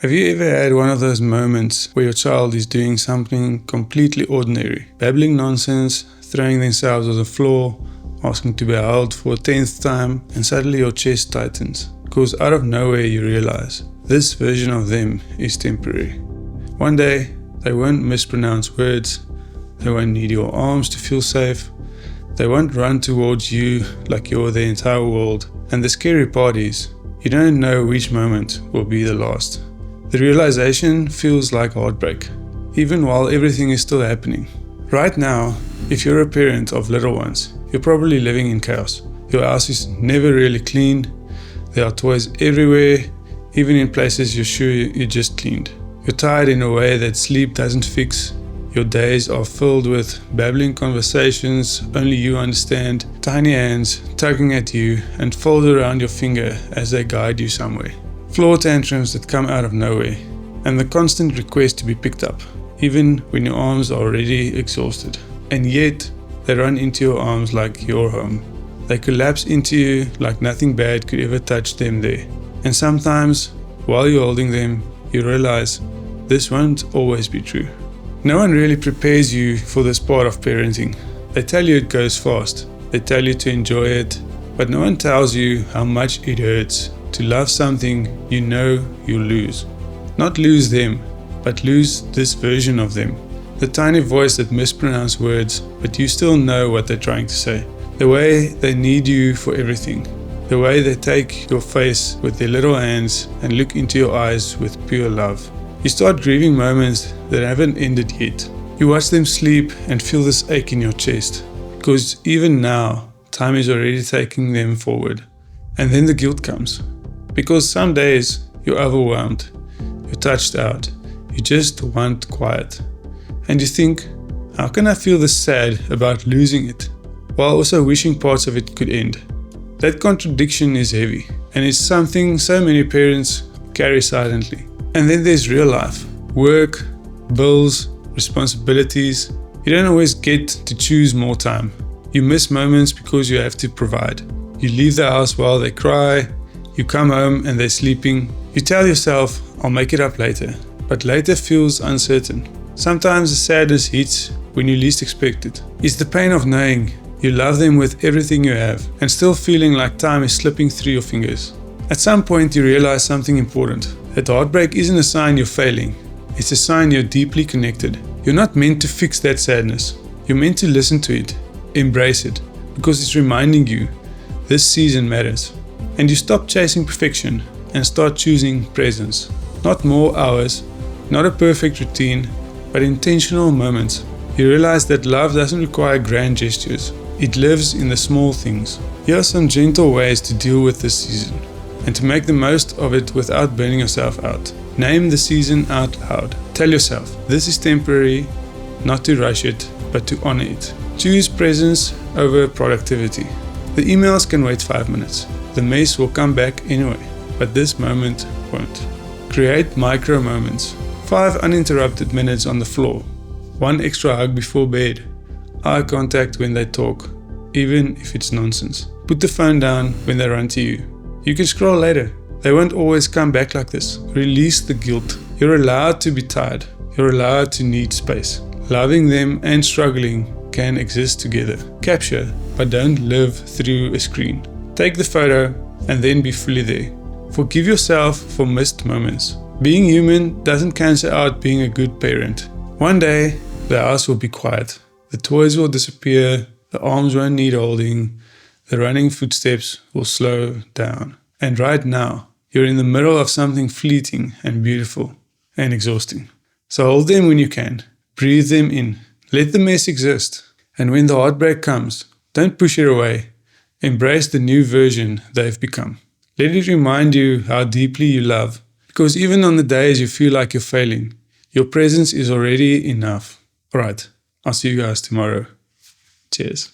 Have you ever had one of those moments where your child is doing something completely ordinary, babbling nonsense, throwing themselves on the floor, asking to be held for a 10th time, and suddenly your chest tightens? Because out of nowhere you realize this version of them is temporary. One day, they won't mispronounce words, they won't need your arms to feel safe, they won't run towards you like you're their entire world, and the scary part is, you don't know which moment will be the last. The realization feels like heartbreak, even while everything is still happening. Right now, if you're a parent of little ones, you're probably living in chaos. Your house is never really clean, there are toys everywhere, even in places you're sure you just cleaned. You're tired in a way that sleep doesn't fix. Your days are filled with babbling conversations only you understand, tiny hands tugging at you and fold around your finger as they guide you somewhere. Floor tantrums that come out of nowhere, and the constant request to be picked up, even when your arms are already exhausted. And yet, they run into your arms like your home. They collapse into you like nothing bad could ever touch them there. And sometimes, while you're holding them, you realize this won't always be true. No one really prepares you for this part of parenting. They tell you it goes fast, they tell you to enjoy it, but no one tells you how much it hurts to love something you know you'll lose. Not lose them, but lose this version of them. The tiny voice that mispronounces words, but you still know what they're trying to say. The way they need you for everything. The way they take your face with their little hands and look into your eyes with pure love. You start grieving moments that haven't ended yet. You watch them sleep and feel this ache in your chest. Because even now, time is already taking them forward. And then the guilt comes. Because some days you're overwhelmed, you're touched out, you just want quiet. And you think, how can I feel this sad about losing it, while also wishing parts of it could end? That contradiction is heavy, and it's something so many parents carry silently. And then there's real life, work, bills, responsibilities. You don't always get to choose more time. You miss moments because you have to provide. You leave the house while they cry. You come home and they're sleeping. You tell yourself, I'll make it up later. But later feels uncertain. Sometimes the sadness hits when you least expect it. It's the pain of knowing you love them with everything you have and still feeling like time is slipping through your fingers. At some point you realize something important. That heartbreak isn't a sign you're failing. It's a sign you're deeply connected. You're not meant to fix that sadness. You're meant to listen to it, embrace it, because it's reminding you this season matters. And you stop chasing perfection and start choosing presence. Not more hours, not a perfect routine, but intentional moments. You realize that love doesn't require grand gestures. It lives in the small things. Here are some gentle ways to deal with this season and to make the most of it without burning yourself out. Name the season out loud. Tell yourself, this is temporary, not to rush it, but to honor it. Choose presence over productivity. The emails can wait 5 minutes. The mess will come back anyway, but this moment won't. Create micro moments. 5 uninterrupted minutes on the floor. 1 extra hug before bed. Eye contact when they talk, even if it's nonsense. Put the phone down when they run to you. You can scroll later. They won't always come back like this. Release the guilt. You're allowed to be tired. You're allowed to need space. Loving them and struggling can exist together. Capture, but don't live through a screen. Take the photo and then be fully there. Forgive yourself for missed moments. Being human doesn't cancel out being a good parent. One day, the house will be quiet. The toys will disappear. The arms won't need holding. The running footsteps will slow down. And right now, you're in the middle of something fleeting and beautiful and exhausting. So hold them when you can. Breathe them in. Let the mess exist. And when the heartbreak comes, don't push it away. Embrace the new version they've become. Let it remind you how deeply you love. Because even on the days you feel like you're failing, your presence is already enough. Alright, I'll see you guys tomorrow. Cheers.